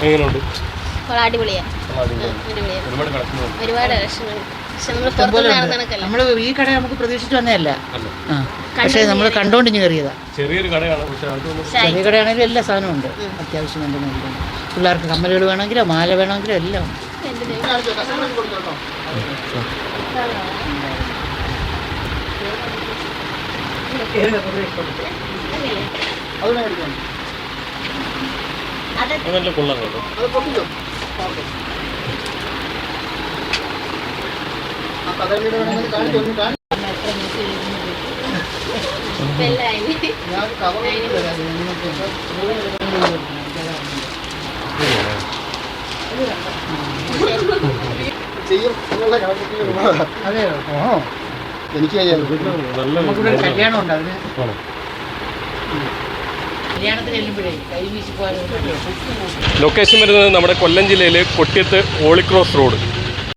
എങ്ങനെയുണ്ട്? അടിപൊളിയാണ്. ഒരുപാട് നമ്മള് ഈ കട നമുക്ക് പ്രതീക്ഷിച്ചു വന്നതല്ല, പക്ഷേ നമ്മൾ കണ്ടോണ്ടിഞ്ഞ് കയറിയതാ. ചെറിയൊരു കടയാണ്, ചെറിയ കടയാണെങ്കിലും എല്ലാ സാധനവും ഉണ്ട്. അത്യാവശ്യം നല്ല മേടിക്കണം. പിള്ളേർക്ക് കമ്മലുകൾ വേണമെങ്കിലോ മാല വേണമെങ്കിലോ എല്ലാം ഉണ്ട്. നല്ല കൊള്ളാം കേട്ടോ. എനിക്ക് കല്യാണം ഉണ്ട്, അതിന് കല്യാണത്തിന് ചെല്ലുമ്പോഴേ കൈ വീശി പോകാൻ. ലൊക്കേഷൻ വരുന്നത് നമ്മുടെ കൊല്ലം ജില്ലയിലെ കൊട്ടിയത്ത് ഹോളി ക്രോസ് റോഡ്.